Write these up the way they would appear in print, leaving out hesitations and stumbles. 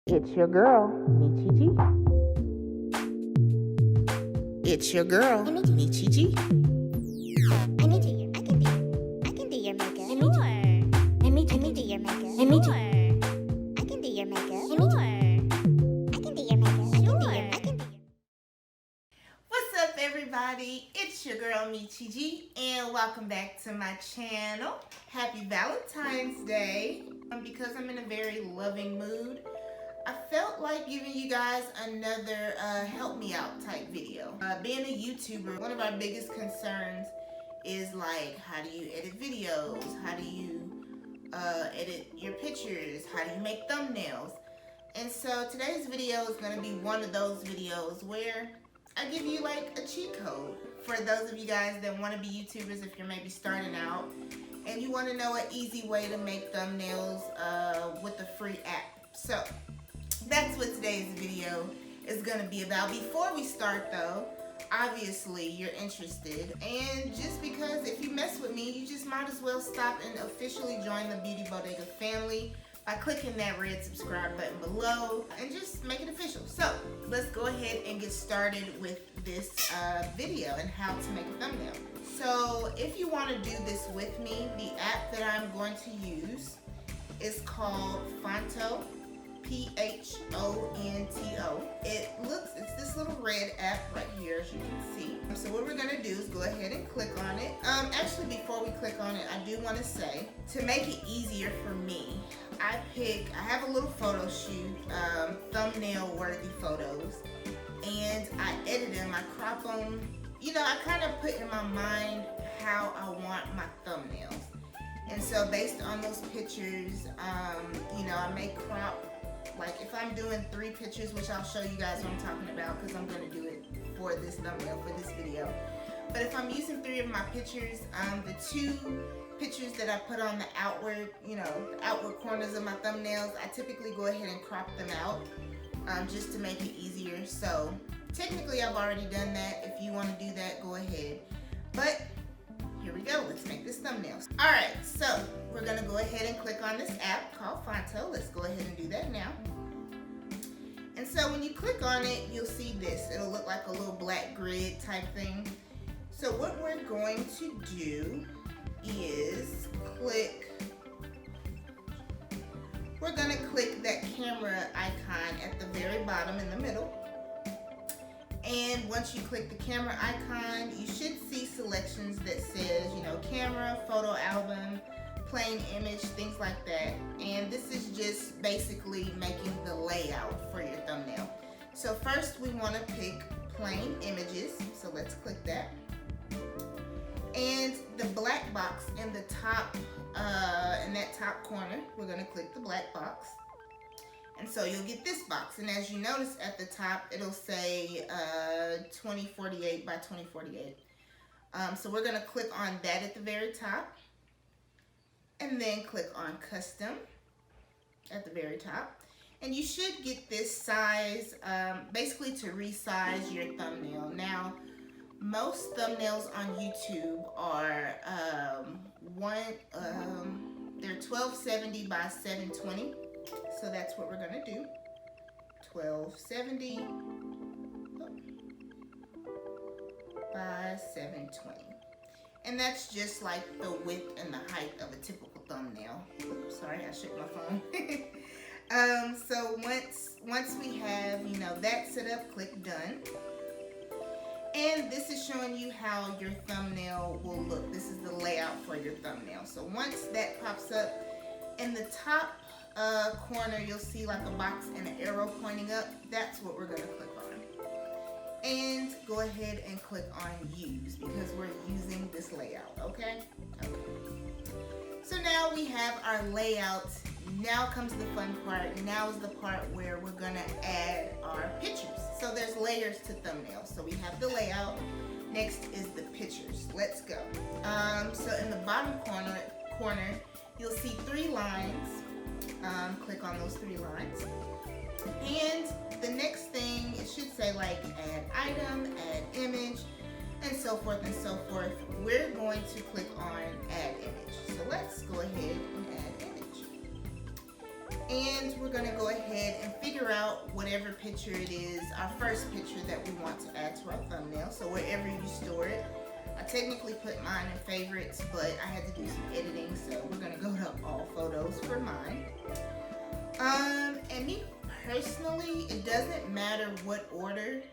It's your girl, Michi G. It's your girl, Michi G. I can do your makeup. Let me do your makeup. Let me do. I can do your makeup. I can do your makeup. I can do. What's up, everybody? It's your girl, Michi G, and welcome back to my channel. Happy Valentine's Day. Because I'm in a very loving mood, I felt like giving you guys another help me out type video. Being a YouTuber, one of our biggest concerns is like, how do you edit videos? How do you edit your pictures? How do you make thumbnails? And so today's video is going to be one of those videos where I give you like a cheat code for those of you guys that want to be YouTubers if you're maybe starting out and you want to know an easy way to make thumbnails with a free app. So that's what today's video is going to be about. Before we start though, obviously you're interested, and just because if you mess with me, you just might as well stop and officially join the Beauty Bodega family by clicking that red subscribe button below and just make it official. So let's go ahead and get started with this video and how to make a thumbnail. So if you want to do this with me, the app that I'm going to use is called Phonto. P-H-O-N-T-O. It's this little red app right here, as you can see. So what we're gonna do is go ahead and click on it. Actually, before we click on it, I do want to say, to make it easier for me, I have a little photo shoot, thumbnail worthy photos, and I edit them, I crop them. You know, I kind of put in my mind how I want my thumbnails. And so based on those pictures, you know, I may crop, like if I'm doing 3 pictures, which I'll show you guys what I'm talking about because I'm going to do it for this thumbnail, for this video. But if I'm using 3 of my pictures, the 2 pictures that I put on the outward, you know, the outward corners of my thumbnails, I typically go ahead and crop them out just to make it easier. So technically I've already done that. If you want to do that, go ahead. But here we go, let's make this thumbnail. All right, so we're gonna go ahead and click on this app called Phonto. Let's go ahead and do that now. And so when you click on it, you'll see this. It'll look like a little black grid type thing. So what we're going to do is we're gonna click that camera icon at the very bottom in the middle. And once you click the camera icon, you should see selections that says, you know, camera, photo album, plain image, things like that. And this is just basically making the layout for your thumbnail. So first we want to pick plain images. So let's click that. And the black box in the top, in that top corner, we're going to click the black box. And so you'll get this box, and as you notice at the top, it'll say 2048 by 2048. So we're going to click on that at the very top, and then click on custom at the very top. And you should get this size basically to resize your thumbnail. Now, most thumbnails on YouTube are they're 1270 by 720. So that's what we're going to do, 1270 by 720. And that's just like the width and the height of a typical thumbnail. Oops, sorry, I shook my phone. So once we have, you know, that set up, click done. And this is showing you how your thumbnail will look. This is the layout for your thumbnail. So once that pops up, in the top corner, you'll see like a box and an arrow pointing up. That's what we're going to click on. And go ahead and click on use because we're using this layout, okay? Okay. So now we have our layout. Now comes the fun part. Now is the part where we're going to add our pictures. So there's layers to thumbnails. So we have the layout. Next is the pictures. Let's go. So in the bottom corner, you'll see 3 lines. Click on those 3 lines. And the next thing, it should say like add item, add image, and so forth and so forth. We're going to click on add image. So let's go ahead and add image. And we're gonna go ahead and figure out whatever picture it is, our first picture that we want to add to our thumbnail. So wherever you store it, I technically put mine in favorites, but I had to do some editing, so we're gonna go to all photos for mine. And me personally, it doesn't matter what order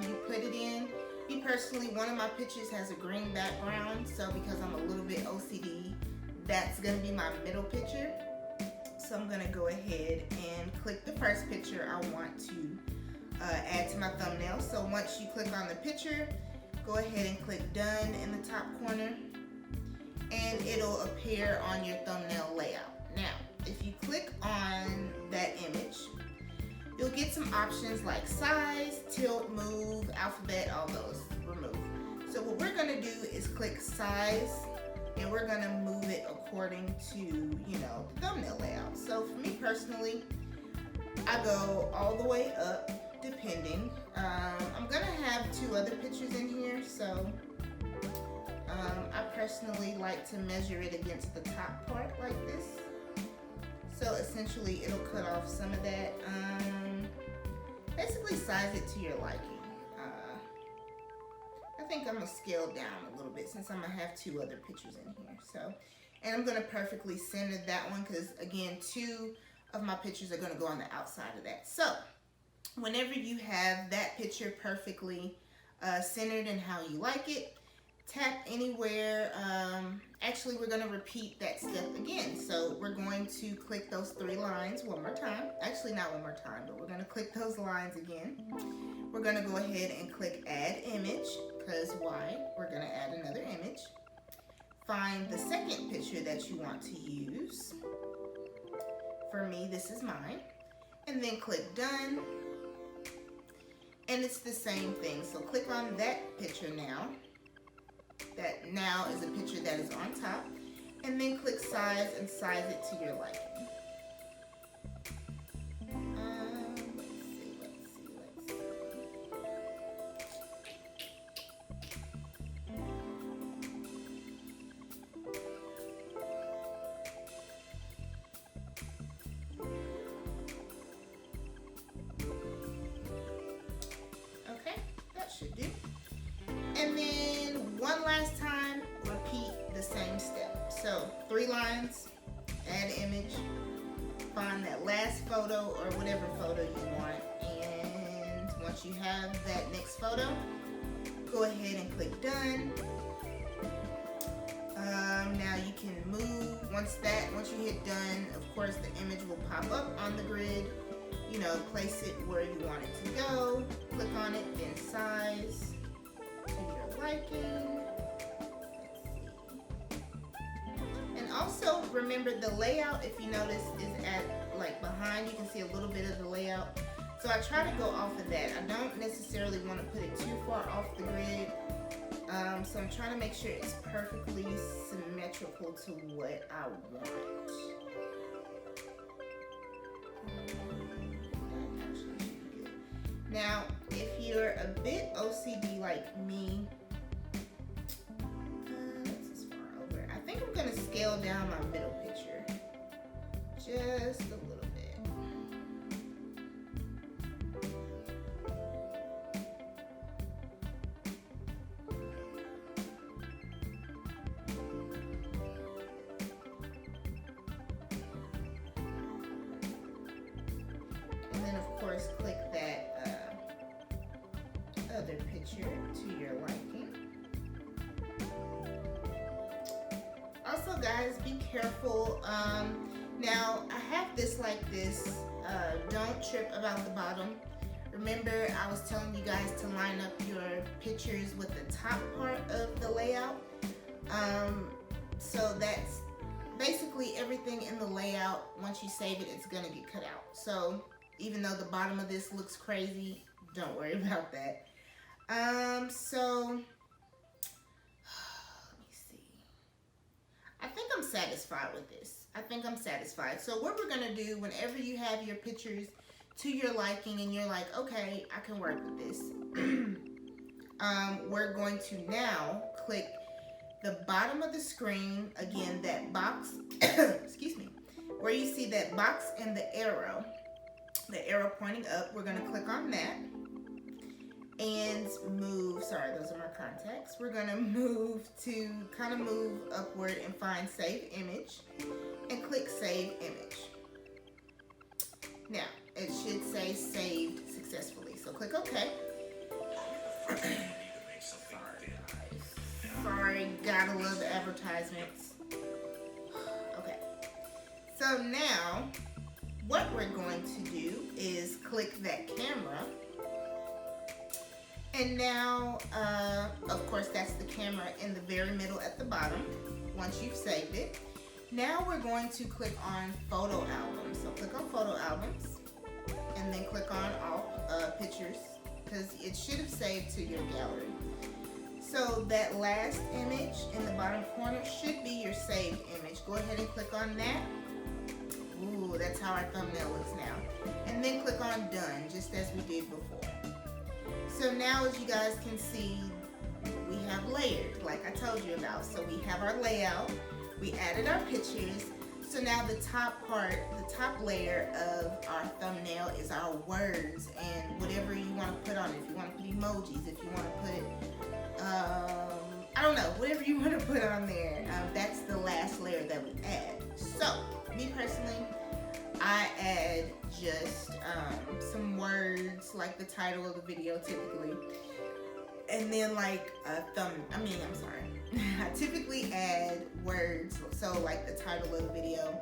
you put it in. Me personally, one of my pictures has a green background, so because I'm a little bit OCD, that's gonna be my middle picture. So I'm gonna go ahead and click the first picture I want to add to my thumbnail. So once you click on the picture, go ahead and click done in the top corner, and it'll appear on your thumbnail layout. Now, if you click on that image, you'll get some options like size, tilt, move, alphabet, all those remove. So what we're gonna do is click size, and we're gonna move it according to, you know, the thumbnail layout. So for me personally, I go all the way up, depending. I'm gonna have 2 other pictures in here, so I personally like to measure it against the top part like this. So essentially it'll cut off some of that. Basically size it to your liking. I think I'm gonna scale down a little bit since I'm gonna have 2 other pictures in here. So, and I'm gonna perfectly center that one because again, 2 of my pictures are gonna go on the outside of that. So, whenever you have that picture perfectly centered in how you like it, tap anywhere. Actually, we're gonna repeat that step again. So we're going to click those 3 lines one more time. Actually, not one more time, but we're gonna click those lines again. We're gonna go ahead and click add image, because why? We're gonna add another image. Find the second picture that you want to use. For me, this is mine. And then click done. And it's the same thing. So click on that picture now. That now is a picture that is on top. And then click size and size it to your liking. Let's see. Okay, that should do. And then one last time, repeat the same step. So 3 lines, add image, find that last photo or whatever photo you want, and once you have that next photo, go ahead and click done. Now you can move. Once you hit done, of course the image will pop up on the grid. You know, place it where you want it to go. Click on it, then size to your liking. Let's see. And also remember the layout, if you notice, is at like behind. You can see a little bit of the layout. So I try to go off of that. I don't necessarily want to put it too far off the grid. So I'm trying to make sure it's perfectly symmetrical to what I want. Now, if you're a bit OCD like me, that's as far over. I think I'm gonna scale down my middle picture just a little bit. And then of course click that other picture to your liking. Also guys, be careful. Now I have this like this. Don't trip about the bottom. Remember I was telling you guys to line up your pictures with the top part of the layout. So that's basically everything in the layout. Once you save it, it's gonna get cut out. So even though the bottom of this looks crazy, don't worry about that. So let me see. I think I'm satisfied with this. I think I'm satisfied. So what we're gonna do whenever you have your pictures to your liking and you're like, okay, I can work with this. We're going to now click the bottom of the screen, again, that box, excuse me, where you see that box and the arrow pointing up, we're gonna click on that and move, sorry, those are my contacts. We're gonna move to kind of move upward and find Save Image and click Save Image. Now, it should say saved successfully, so click OK. Sorry, gotta love the advertisements. Okay, so now what we're going to do is click that camera. And now, of course, that's the camera in the very middle at the bottom, once you've saved it. Now we're going to click on Photo Albums. So click on Photo Albums, and then click on All Pictures, because it should have saved to your gallery. So that last image in the bottom corner should be your saved image. Go ahead and click on that. Ooh, that's how our thumbnail looks now. And then click on Done, just as we did before. So now, as you guys can see, we have layered, like I told you about. So we have our layout, we added our pictures. So now the top part, the top layer of our thumbnail is our words and whatever you want to put on it. If you want to put emojis, if you want to put, I don't know, whatever you want to put on there, that's the last layer that we add. So, me personally, I add just some words like the title of the video typically, and then like a I typically add words, so like the title of the video,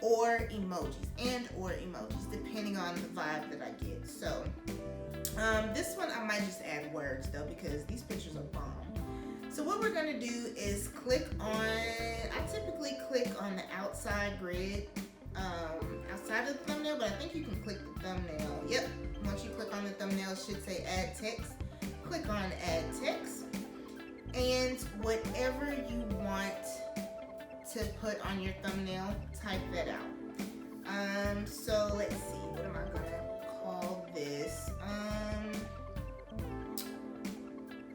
or emojis, depending on the vibe that I get. So this one I might just add words though, because these pictures are bomb. So what we're gonna do is click on, I typically click on the outside grid, outside of the thumbnail, but I think you can click the thumbnail. Yep, once you click on the thumbnail, it should say add text. Click on add text, and whatever you want to put on your thumbnail, type that out. So let's see, what am I gonna call this?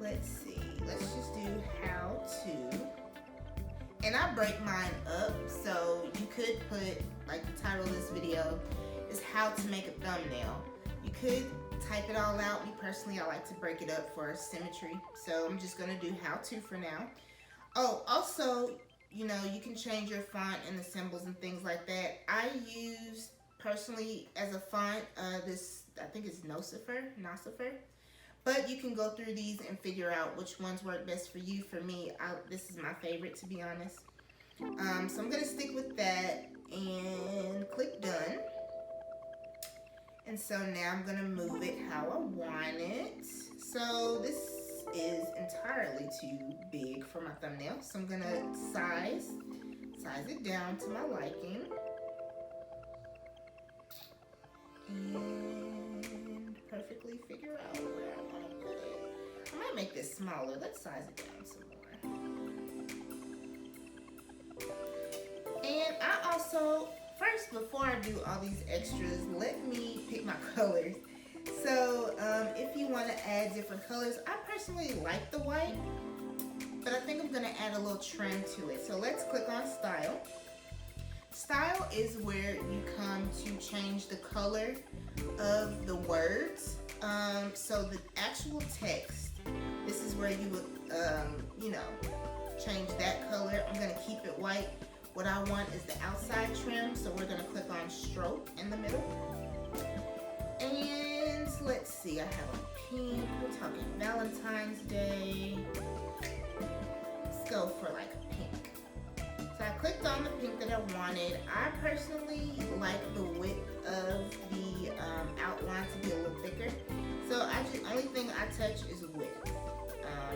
Let's see, let's just do how to. And I break mine up, so you could put, like the title of this video is how to make a thumbnail. You could type it all out. Me personally, I like to break it up for symmetry. So I'm just gonna do how to for now. Oh, also, you know, you can change your font and the symbols and things like that. I use, personally, as a font, this, I think it's Nocifer. But you can go through these and figure out which ones work best for you. For me, this is my favorite, to be honest. So I'm gonna stick with that and click done. And so now I'm gonna move it how I want it. So this is entirely too big for my thumbnail. So I'm gonna size it down to my liking. And perfectly figure out where I want to put it. I might make this smaller. Let's size it down some more. And I also, first, before I do all these extras, let me pick my colors. So if you want to add different colors, I personally like the white, but I think I'm going to add a little trim to it. So let's click on Style. Style is where you come to change the color of the words. So the actual text, this is where you would, change that color. I'm going to keep it white. What I want is the outside trim, so we're going to click on Stroke in the middle. And let's see, I have a pink. We're talking Valentine's Day. Let's go for like a pink. So I clicked on the pink that I wanted. I personally like the width of the outline to be a little thicker. So only thing I touch is width.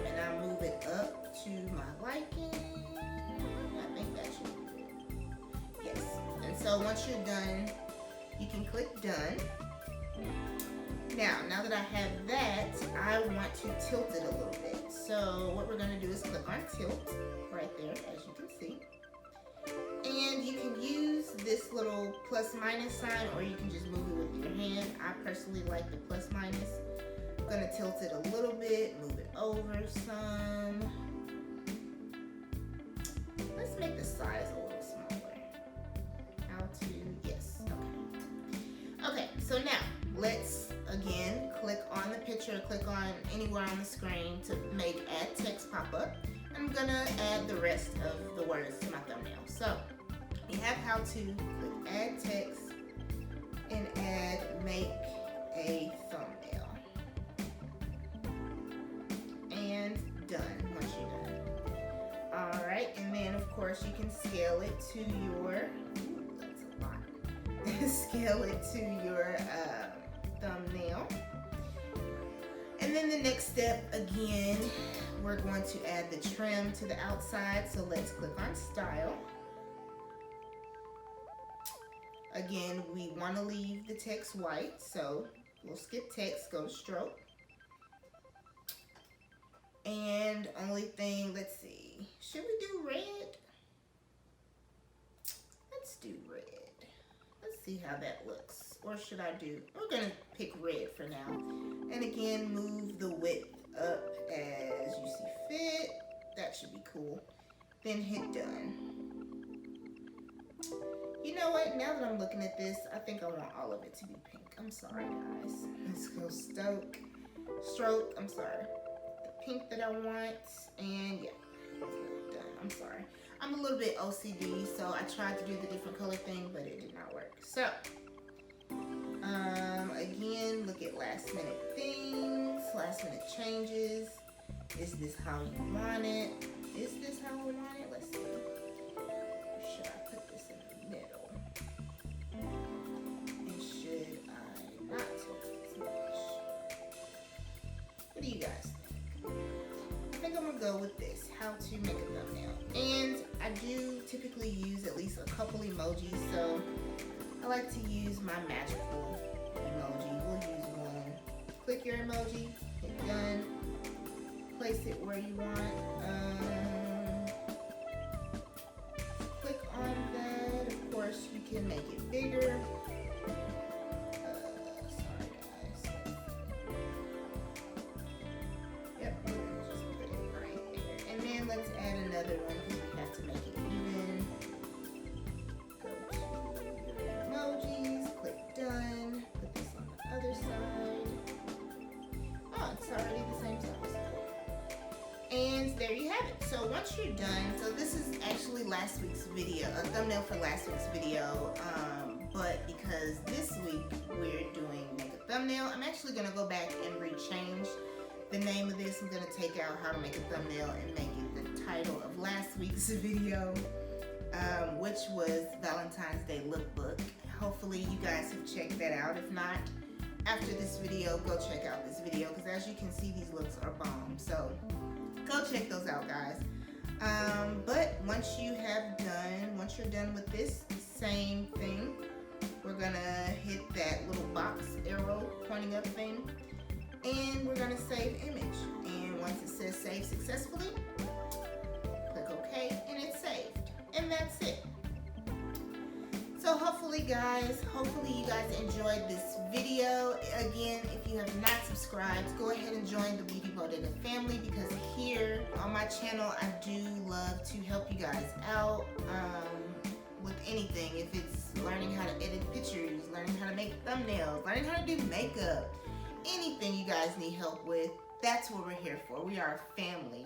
And I move it up to my liking. I think that should be good. Yes. And so once you're done, you can click done. Now that I have that, I want to tilt it a little bit. So what we're going to do is click on tilt right there, as you can see. And you can use this little plus minus sign, or you can just move it with your hand. I personally like the plus minus. I'm going to tilt it a little bit, move it over some. Let's make the size a little smaller. How click on anywhere on the screen to make add text pop up. I'm gonna add the rest of the words to my thumbnail. So you have how to click add text and add make a thumbnail. And done once you're done. Alright, and then of course you can scale it to your, that's a lot, scale it to your thumbnail. And then the next step, again, we're going to add the trim to the outside. So let's click on style. Again, we want to leave the text white, so we'll skip text, go to stroke. And only thing, let's see, should we do red? Let's do red. Let's see how that looks. Or should I do, we're gonna pick red for now. And again, move the width up as you see fit. That should be cool. Then hit done. You know what, now that I'm looking at this, I think I want all of it to be pink. I'm sorry, guys. Let's go stroke, I'm sorry. The pink that I want, and yeah, done. I'm sorry. I'm a little bit OCD, so I tried to do the different color thing, but it did not work. So, again, look at last minute things, last minute changes. Is this how you want it? Is this how I want it? Let's see. Should I put this in the middle? And should I not take this much? What do you guys think? I think I'm gonna go with this, how to make a thumbnail. And I do typically use at least a couple emojis, so I like to use my magical emoji. We'll use one. Click your emoji, hit done, place it where you want. Click on that. Of course, you can make it bigger. Sorry guys. Yep, just put it right there. And then let's add another one because we have to make it even. Emojis, click done, put this on the other side. Oh, it's already the same size. And there you have it. So once you're done, so this is actually last week's video, a thumbnail for last week's video, but because this week we're doing make a thumbnail, I'm actually gonna go back and rechange the name of this. I'm gonna take out how to make a thumbnail and make it the title of last week's video, which was Valentine's Day lookbook. Hopefully you guys have checked that out. If not, after this video, go check out this video because as you can see, these looks are bomb. So go check those out, guys. But once you're done with this, same thing. We're gonna hit that little box arrow pointing up thing, and we're gonna save image. And once it says save successfully, click OK, and it's saved. And that's it. So hopefully you guys enjoyed this video. Again, if you have not subscribed, go ahead and join the Beauty Bodega family because here on my channel, I do love to help you guys out with anything. If it's learning how to edit pictures, learning how to make thumbnails, learning how to do makeup, anything you guys need help with, that's what we're here for. We are a family.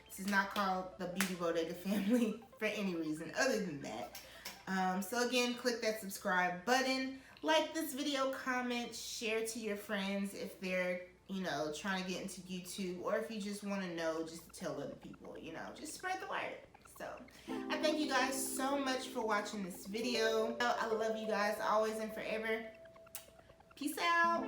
This is not called the Beauty Bodega family for any reason other than that. So again, click that subscribe button, like this video, comment, share to your friends if they're, trying to get into YouTube, or if you just want to know, just to tell other people, just spread the word. So I thank you guys so much for watching this video. I love you guys always and forever. Peace out.